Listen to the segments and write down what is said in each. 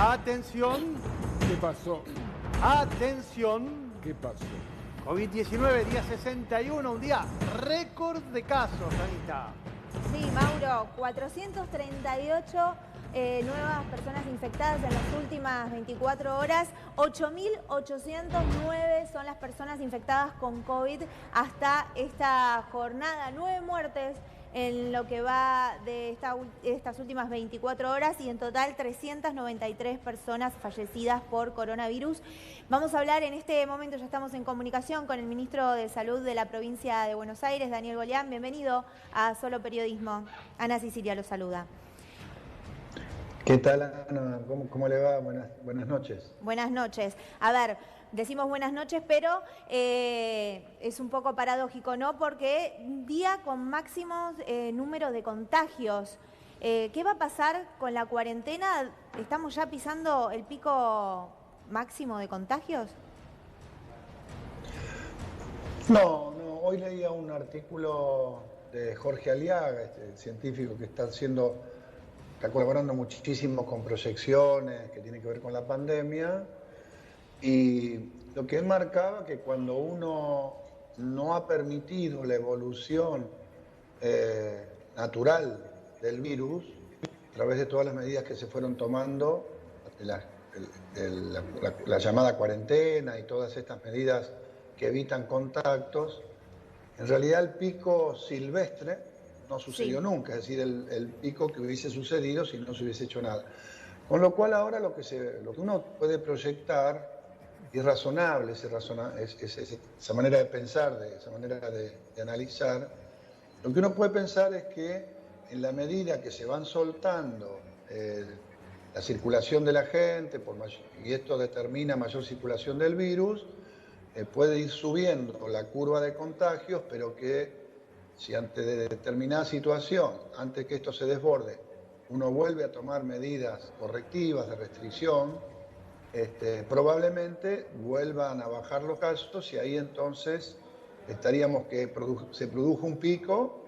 Atención. ¿Qué pasó? Atención. ¿Qué pasó? COVID-19, día 61, un día récord de casos, Anita. Sí, Mauro, 438 nuevas personas infectadas en las últimas 24 horas. 8.809 son las personas infectadas con COVID hasta esta jornada. 9 muertes en lo que va de estas últimas 24 horas y en total 393 personas fallecidas por coronavirus. Vamos a hablar en este momento, ya estamos en comunicación con el ministro de Salud de la provincia de Buenos Aires, Daniel Goleán. Bienvenido a Solo Periodismo. Ana Sicilia lo saluda. ¿Qué tal, Ana? ¿Cómo le va? Buenas noches. Buenas noches. A ver, decimos buenas noches, pero es un poco paradójico, ¿no? Porque un día con máximos números de contagios. ¿Qué va a pasar con la cuarentena? ¿Estamos ya pisando el pico máximo de contagios? No. Hoy leía un artículo de Jorge Aliaga, científico que está colaborando muchísimo con proyecciones que tienen que ver con la pandemia, y lo que él marcaba que cuando uno no ha permitido la evolución natural del virus, a través de todas las medidas que se fueron tomando, la llamada cuarentena y todas estas medidas que evitan contactos, en realidad el pico silvestre no sucedió nunca, es decir, el pico que hubiese sucedido si no se hubiese hecho nada. Con lo cual ahora lo que uno puede proyectar, y es razonable, esa manera de pensar, esa manera de analizar, lo que uno puede pensar es que en la medida que se van soltando la circulación de la gente, y esto determina mayor circulación del virus, puede ir subiendo la curva de contagios, pero que si ante determinada situación, antes que esto se desborde, uno vuelve a tomar medidas correctivas de restricción, probablemente vuelvan a bajar los casos y ahí entonces estaríamos que se produjo un pico,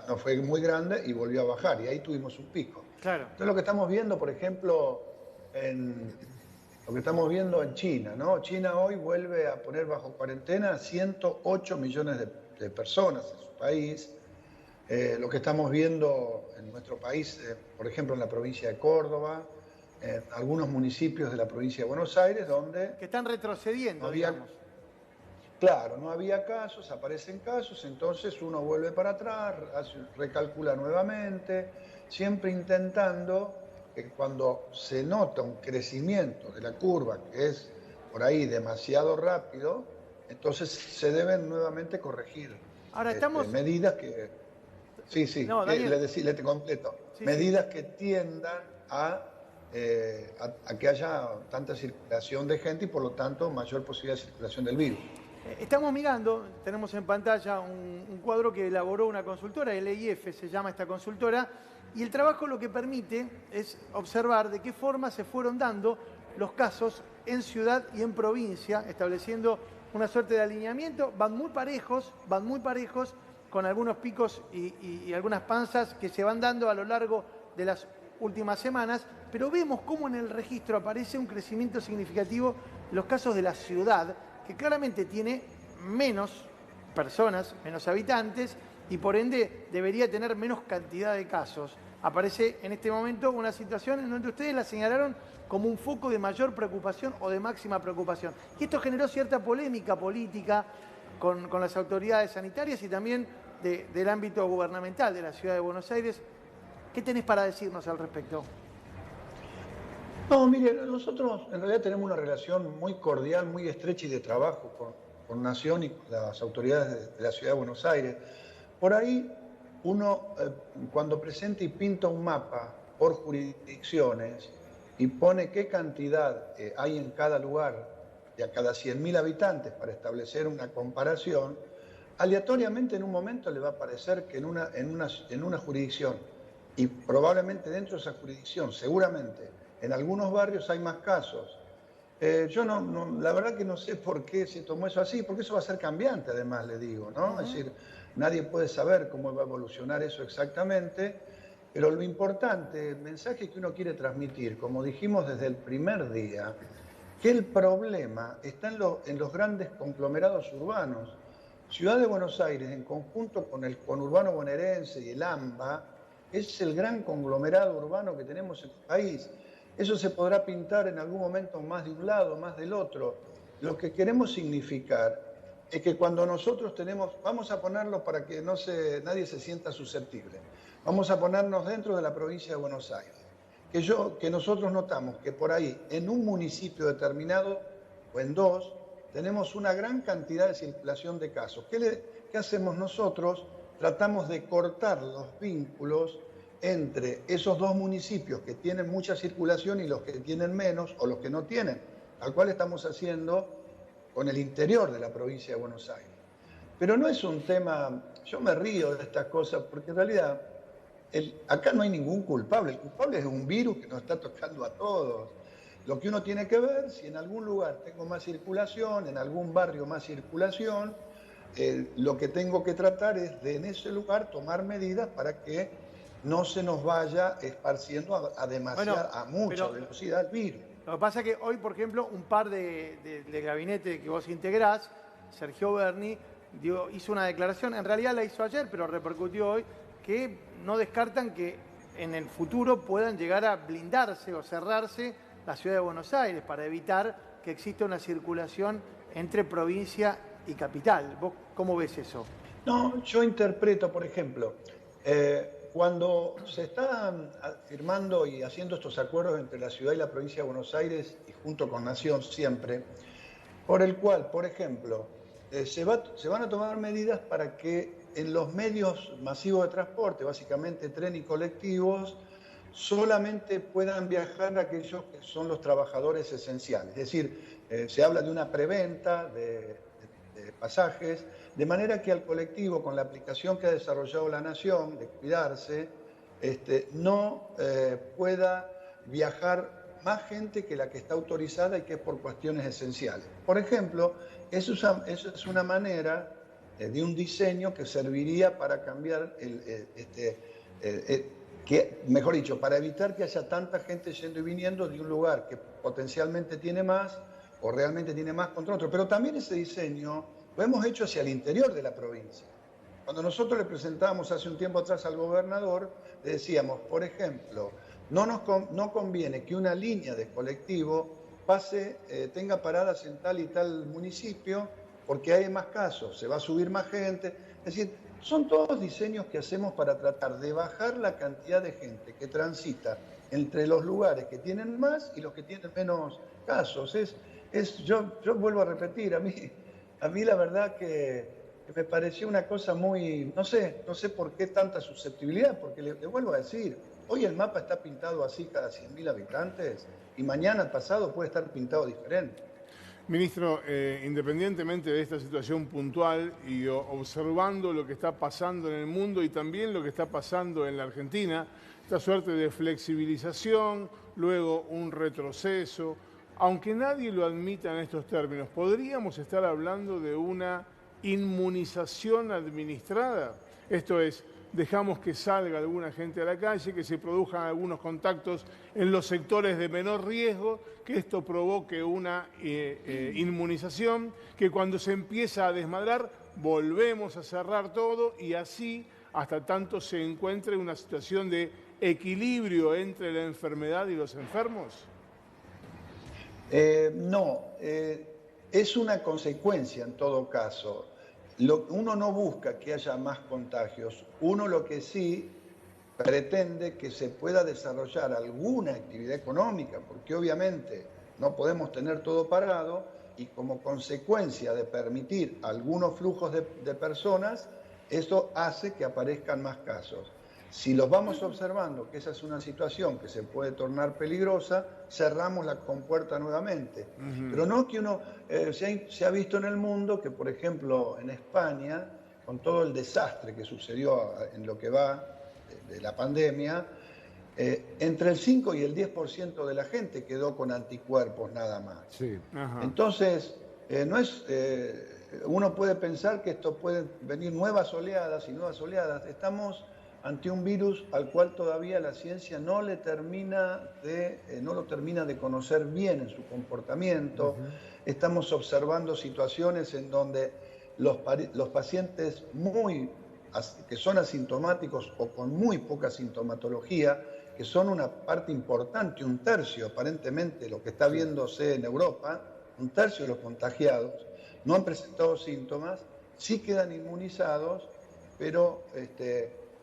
no fue muy grande y volvió a bajar y ahí tuvimos un pico. Claro. Entonces lo que estamos viendo, por ejemplo, en China, ¿no? China hoy vuelve a poner bajo cuarentena a 108 millones de personas en su país. Lo que estamos viendo en nuestro país, por ejemplo en la provincia de Córdoba, en algunos municipios de la provincia de Buenos Aires, donde que están retrocediendo, digamos. Claro, no había casos, aparecen casos, entonces uno vuelve para atrás, recalcula nuevamente, siempre intentando que cuando se nota un crecimiento de la curva que es por ahí demasiado rápido, entonces se deben nuevamente corregir. Ahora estamos... medidas que... Sí, no, le completo. Sí, medidas que tiendan a que haya tanta circulación de gente y por lo tanto mayor posibilidad de circulación del virus. Estamos mirando, tenemos en pantalla un cuadro que elaboró una consultora, el EIF se llama esta consultora, y el trabajo lo que permite es observar de qué forma se fueron dando los casos en ciudad y en provincia, estableciendo una suerte de alineamiento. Van muy parejos, con algunos picos y algunas panzas que se van dando a lo largo de las últimas semanas, pero vemos cómo en el registro aparece un crecimiento significativo en los casos de la ciudad, que claramente tiene menos personas, menos habitantes, y por ende debería tener menos cantidad de casos. Aparece en este momento una situación en donde ustedes la señalaron como un foco de mayor preocupación o de máxima preocupación. Y esto generó cierta polémica política con las autoridades sanitarias y también del ámbito gubernamental de la Ciudad de Buenos Aires. ¿Qué tenés para decirnos al respecto? No, mire, nosotros en realidad tenemos una relación muy cordial, muy estrecha y de trabajo con Nación y las autoridades de la Ciudad de Buenos Aires. Por ahí uno, cuando presenta y pinta un mapa por jurisdicciones y pone qué cantidad hay en cada lugar de a cada 100.000 habitantes para establecer una comparación, aleatoriamente en un momento le va a parecer que en una jurisdicción, y probablemente dentro de esa jurisdicción, seguramente, en algunos barrios hay más casos. Yo la verdad que no sé por qué se tomó eso así, porque eso va a ser cambiante además, le digo, ¿no? Es decir, nadie puede saber cómo va a evolucionar eso exactamente, Pero lo importante, el mensaje que uno quiere transmitir, como dijimos desde el primer día, que el problema está en los grandes conglomerados urbanos. Ciudad de Buenos Aires, en conjunto con el conurbano bonaerense y el AMBA, es el gran conglomerado urbano que tenemos en el país. Eso se podrá pintar en algún momento más de un lado, más del otro. Lo que queremos significar es que cuando nosotros tenemos, vamos a ponerlo para que nadie se sienta susceptible, vamos a ponernos dentro de la provincia de Buenos Aires, que nosotros notamos que por ahí, en un municipio determinado o en dos, tenemos una gran cantidad de circulación de casos. ¿Qué hacemos nosotros? Tratamos de cortar los vínculos entre esos dos municipios que tienen mucha circulación y los que tienen menos o los que no tienen, al cual estamos haciendo con el interior de la provincia de Buenos Aires. Pero no es un tema, yo me río de estas cosas porque en realidad acá no hay ningún culpable, el culpable es un virus que nos está tocando a todos. Lo que uno tiene que ver, si en algún lugar tengo más circulación, en algún barrio más circulación, lo que tengo que tratar es de en ese lugar tomar medidas para que no se nos vaya esparciendo a mucha velocidad el virus. Lo que pasa es que hoy, por ejemplo, un par de gabinete que vos integrás, Sergio Berni, hizo una declaración, en realidad la hizo ayer, pero repercutió hoy, que no descartan que en el futuro puedan llegar a blindarse o cerrarse la ciudad de Buenos Aires para evitar que exista una circulación entre provincia y capital. ¿Vos cómo ves eso? No, yo interpreto, por ejemplo, cuando se están firmando y haciendo estos acuerdos entre la ciudad y la provincia de Buenos Aires, y junto con Nación siempre, por el cual, por ejemplo, se van a tomar medidas para que en los medios masivos de transporte, básicamente tren y colectivos, solamente puedan viajar aquellos que son los trabajadores esenciales. Es decir, se habla de una preventa de pasajes, de manera que al colectivo, con la aplicación que ha desarrollado la Nación de cuidarse, no pueda viajar más gente que la que está autorizada y que es por cuestiones esenciales. Por ejemplo, eso es una manera de un diseño que serviría para cambiar mejor dicho, para evitar que haya tanta gente yendo y viniendo de un lugar que potencialmente tiene más o realmente tiene más contra otro. Pero también ese diseño lo hemos hecho hacia el interior de la provincia. Cuando nosotros le presentábamos hace un tiempo atrás al gobernador, le decíamos, por ejemplo, no conviene que una línea de colectivo tenga paradas en tal y tal municipio porque hay más casos, se va a subir más gente. Es decir, son todos diseños que hacemos para tratar de bajar la cantidad de gente que transita entre los lugares que tienen más y los que tienen menos casos. Yo vuelvo a repetir, a mí la verdad que me pareció una cosa muy, no sé por qué tanta susceptibilidad, porque le vuelvo a decir, hoy el mapa está pintado así cada 100.000 habitantes y mañana pasado puede estar pintado diferente. Ministro, independientemente de esta situación puntual y observando lo que está pasando en el mundo y también lo que está pasando en la Argentina, esta suerte de flexibilización, luego un retroceso, aunque nadie lo admita en estos términos, ¿podríamos estar hablando de una inmunización administrada? Esto es, dejamos que salga alguna gente a la calle, que se produzcan algunos contactos en los sectores de menor riesgo, que esto provoque una inmunización, que cuando se empieza a desmadrar volvemos a cerrar todo y así hasta tanto se encuentre una situación de equilibrio entre la enfermedad y los enfermos. No, es una consecuencia en todo caso. Uno no busca que haya más contagios, uno lo que sí pretende que se pueda desarrollar alguna actividad económica, porque obviamente no podemos tener todo parado y como consecuencia de permitir algunos flujos de personas, esto hace que aparezcan más casos. Si los vamos observando que esa es una situación que se puede tornar peligrosa, cerramos la compuerta nuevamente. Pero no que uno, se ha visto en el mundo que, por ejemplo, en España, con todo el desastre que sucedió en lo que va de la pandemia, entre el 5 y el 10% de la gente quedó con anticuerpos nada más. Sí. Entonces, uno puede pensar que esto puede venir nuevas oleadas y nuevas oleadas. Estamos ante un virus al cual todavía la ciencia no lo termina de conocer bien en su comportamiento. Estamos observando situaciones en donde los pacientes que son asintomáticos o con muy poca sintomatología, que son una parte importante, un tercio aparentemente, lo que está viéndose en Europa, un tercio de los contagiados, no han presentado síntomas, sí quedan inmunizados, pero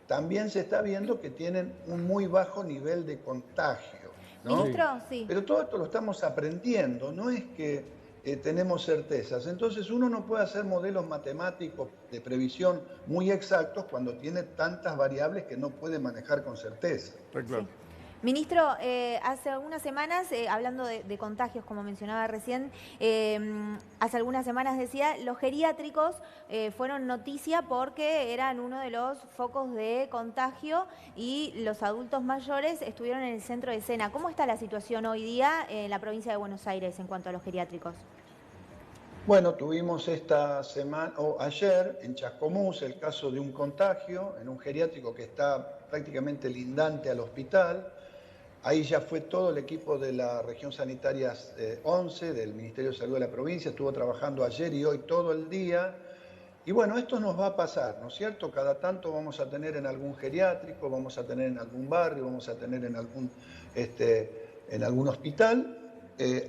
también se está viendo que tienen un muy bajo nivel de contagio, ¿no? Ministro, sí. Pero todo esto lo estamos aprendiendo, no es que tenemos certezas. Entonces uno no puede hacer modelos matemáticos de previsión muy exactos cuando tiene tantas variables que no puede manejar con certeza. Claro. Sí. Ministro, hace algunas semanas, hablando de contagios, como mencionaba recién, hace algunas semanas decía, los geriátricos fueron noticia porque eran uno de los focos de contagio y los adultos mayores estuvieron en el centro de escena. ¿Cómo está la situación hoy día en la provincia de Buenos Aires en cuanto a los geriátricos? Bueno, tuvimos esta semana, o ayer, en Chascomús, el caso de un contagio en un geriátrico que está prácticamente lindante al hospital. Ahí ya fue todo el equipo de la región sanitaria 11, del Ministerio de Salud de la provincia, estuvo trabajando ayer y hoy todo el día. Y bueno, esto nos va a pasar, ¿no es cierto? Cada tanto vamos a tener en algún geriátrico, vamos a tener en algún barrio, vamos a tener en algún hospital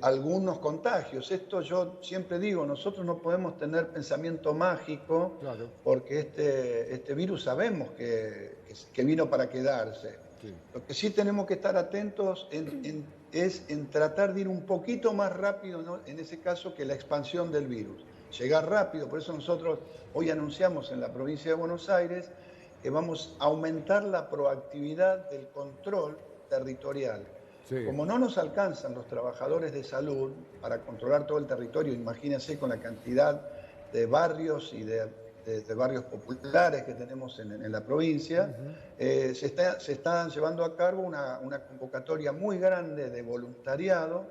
algunos contagios. Esto yo siempre digo, nosotros no podemos tener pensamiento mágico, claro, porque este virus sabemos que vino para quedarse. Sí. Lo que sí tenemos que estar atentos es en tratar de ir un poquito más rápido, ¿no?, en ese caso, que la expansión del virus. Llegar rápido, por eso nosotros hoy anunciamos en la provincia de Buenos Aires que vamos a aumentar la proactividad del control territorial. Sí. Como no nos alcanzan los trabajadores de salud para controlar todo el territorio, imagínense con la cantidad de barrios y de barrios populares que tenemos en la provincia, se está llevando a cabo una convocatoria muy grande de voluntariado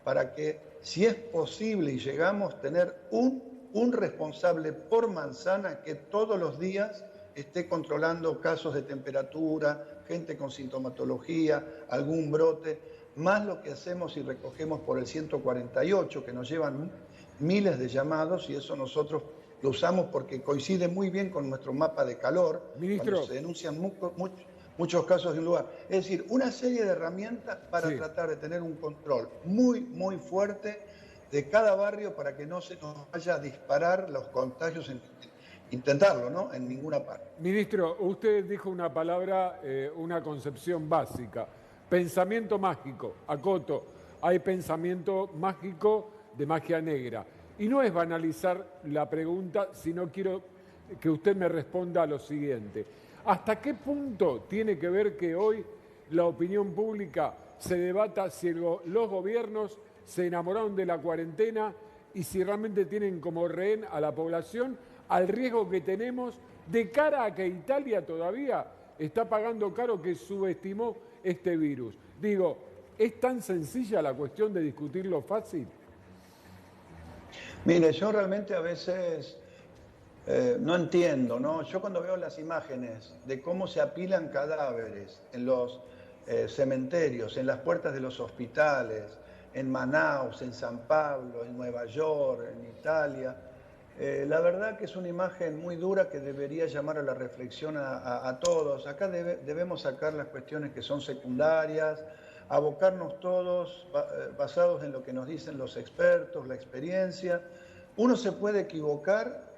para que, si es posible y llegamos a tener un responsable por manzana que todos los días esté controlando casos de temperatura, gente con sintomatología, algún brote, más lo que hacemos y recogemos por el 148, que nos llevan miles de llamados, y eso nosotros lo usamos porque coincide muy bien con nuestro mapa de calor. Ministro, cuando se denuncian muchos casos de un lugar. Es decir, una serie de herramientas para tratar de tener un control muy, muy fuerte de cada barrio para que no se nos vaya a disparar los contagios, intentarlo, ¿no?, en ninguna parte. Ministro, usted dijo una palabra, una concepción básica, pensamiento mágico. Acoto, hay pensamiento mágico de magia negra. Y no es banalizar la pregunta, sino quiero que usted me responda a lo siguiente. ¿Hasta qué punto tiene que ver que hoy la opinión pública se debata si los gobiernos se enamoraron de la cuarentena y si realmente tienen como rehén a la población, al riesgo que tenemos de cara a que Italia todavía está pagando caro, que subestimó este virus? Digo, ¿es tan sencilla la cuestión de discutirlo fácil? Mire, yo realmente a veces no entiendo, ¿no? Yo cuando veo las imágenes de cómo se apilan cadáveres en los cementerios, en las puertas de los hospitales, en Manaus, en San Pablo, en Nueva York, en Italia, la verdad que es una imagen muy dura que debería llamar a la reflexión a todos. Acá debemos sacar las cuestiones que son secundarias, abocarnos todos basados en lo que nos dicen los expertos, la experiencia. Uno se puede equivocar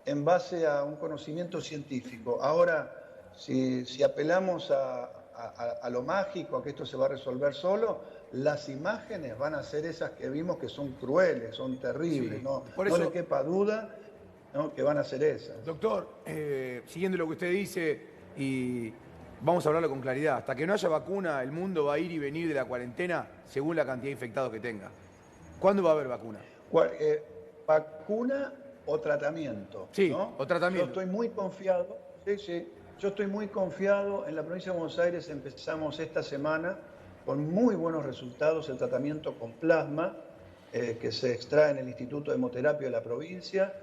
en base a un conocimiento científico. Ahora, si apelamos a lo mágico, a que esto se va a resolver solo, las imágenes van a ser esas que vimos, que son crueles, son terribles. Sí, no le quepa duda, ¿no?, que van a ser esas. Doctor, siguiendo lo que usted dice, y vamos a hablarlo con claridad, hasta que no haya vacuna, el mundo va a ir y venir de la cuarentena según la cantidad de infectados que tenga. ¿Cuándo va a haber vacuna? Vacuna o tratamiento. Sí, ¿no? O tratamiento. Yo estoy muy confiado, yo estoy muy confiado. En la provincia de Buenos Aires empezamos esta semana con muy buenos resultados el tratamiento con plasma que se extrae en el Instituto de Hemoterapia de la provincia.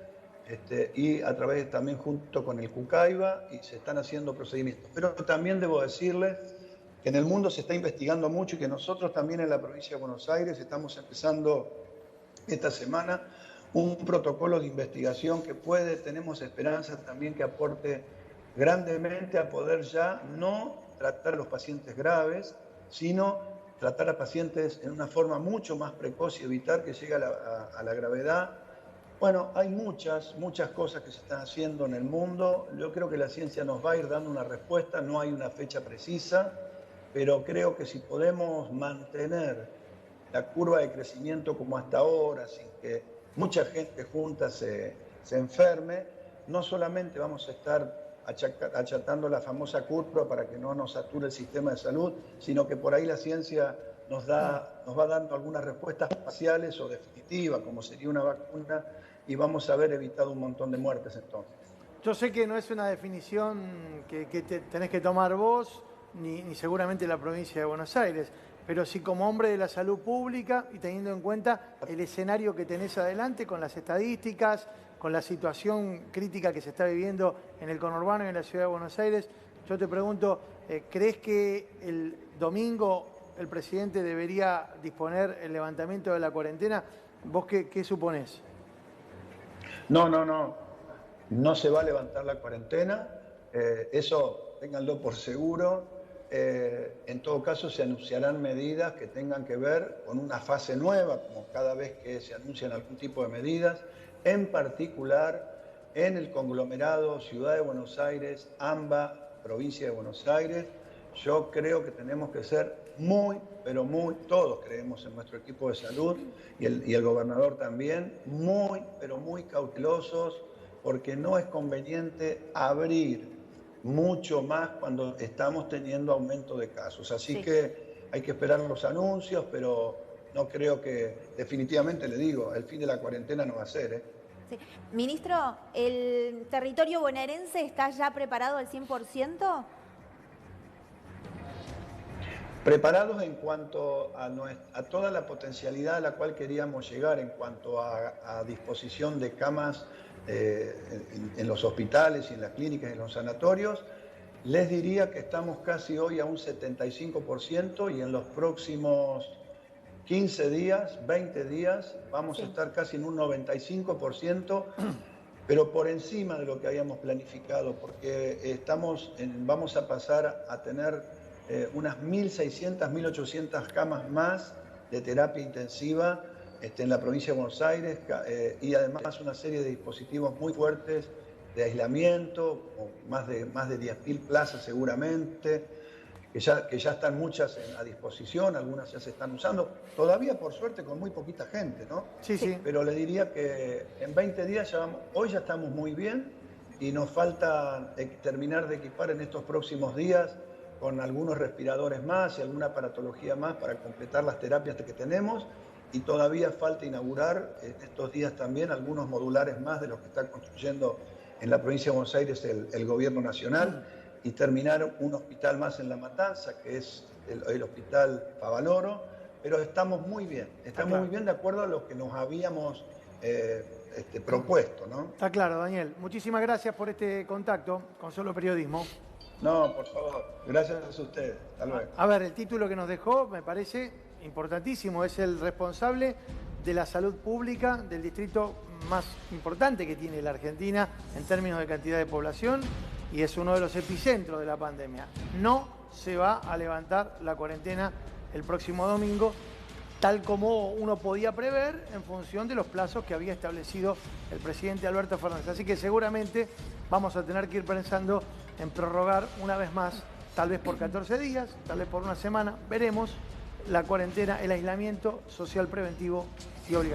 y a través también junto con el Cucaiba, y se están haciendo procedimientos. Pero también debo decirles que en el mundo se está investigando mucho y que nosotros también en la provincia de Buenos Aires estamos empezando esta semana un protocolo de investigación que tenemos esperanza también que aporte grandemente a poder ya no tratar a los pacientes graves, sino tratar a pacientes en una forma mucho más precoz y evitar que llegue a la gravedad. Bueno, hay muchas cosas que se están haciendo en el mundo. Yo creo que la ciencia nos va a ir dando una respuesta, no hay una fecha precisa, pero creo que si podemos mantener la curva de crecimiento como hasta ahora, sin que mucha gente junta se enferme, no solamente vamos a estar achatando la famosa curva para que no nos sature el sistema de salud, sino que por ahí la ciencia nos va dando algunas respuestas parciales o definitivas, como sería una vacuna, y vamos a haber evitado un montón de muertes entonces. Yo sé que no es una definición que tenés que tomar vos, ni seguramente la provincia de Buenos Aires, pero sí como hombre de la salud pública y teniendo en cuenta el escenario que tenés adelante con las estadísticas, con la situación crítica que se está viviendo en el conurbano y en la ciudad de Buenos Aires, yo te pregunto, ¿crees que el domingo el presidente debería disponer el levantamiento de la cuarentena? ¿Vos qué suponés? No se va a levantar la cuarentena, eso ténganlo por seguro. En todo caso se anunciarán medidas que tengan que ver con una fase nueva, como cada vez que se anuncian algún tipo de medidas, en particular en el conglomerado Ciudad de Buenos Aires, AMBA, Provincia de Buenos Aires. Yo creo que tenemos que ser todos creemos en nuestro equipo de salud y el gobernador también, pero muy cautelosos, porque no es conveniente abrir mucho más cuando estamos teniendo aumento de casos. Así que hay que esperar los anuncios, pero no creo que, definitivamente le digo, el fin de la cuarentena no va a ser. Sí. Ministro, ¿el territorio bonaerense está ya preparado al 100%? Preparados en cuanto a toda la potencialidad a la cual queríamos llegar en cuanto a disposición de camas en los hospitales y en las clínicas y en los sanatorios. Les diría que estamos casi hoy a un 75% y en los próximos 15 días, 20 días, vamos a estar casi en un 95%, pero por encima de lo que habíamos planificado, porque vamos a pasar a tener unas 1.600, 1.800 camas más de terapia intensiva en la provincia de Buenos Aires y además una serie de dispositivos muy fuertes de aislamiento, más de 10.000 plazas seguramente, que ya están muchas a disposición, algunas ya se están usando, todavía por suerte con muy poquita gente, ¿no? Sí. Pero le diría que en 20 días hoy ya estamos muy bien y nos falta terminar de equipar en estos próximos días con algunos respiradores más y alguna aparatología más para completar las terapias que tenemos, y todavía falta inaugurar en estos días también algunos modulares más de los que está construyendo en la provincia de Buenos Aires el gobierno nacional, y terminar un hospital más en La Matanza, que es el hospital Favaloro, pero estamos muy bien, muy bien de acuerdo a lo que nos habíamos propuesto, ¿no? Está claro, Daniel. Muchísimas gracias por este contacto con Solo Periodismo. No, por favor, gracias a ustedes. Hasta luego. A ver, el título que nos dejó me parece importantísimo, es el responsable de la salud pública del distrito más importante que tiene la Argentina en términos de cantidad de población y es uno de los epicentros de la pandemia. No se va a levantar la cuarentena el próximo domingo, tal como uno podía prever en función de los plazos que había establecido el presidente Alberto Fernández. Así que seguramente vamos a tener que ir pensando en prorrogar una vez más, tal vez por 14 días, tal vez por una semana, veremos, la cuarentena, el aislamiento social preventivo y obligatorio.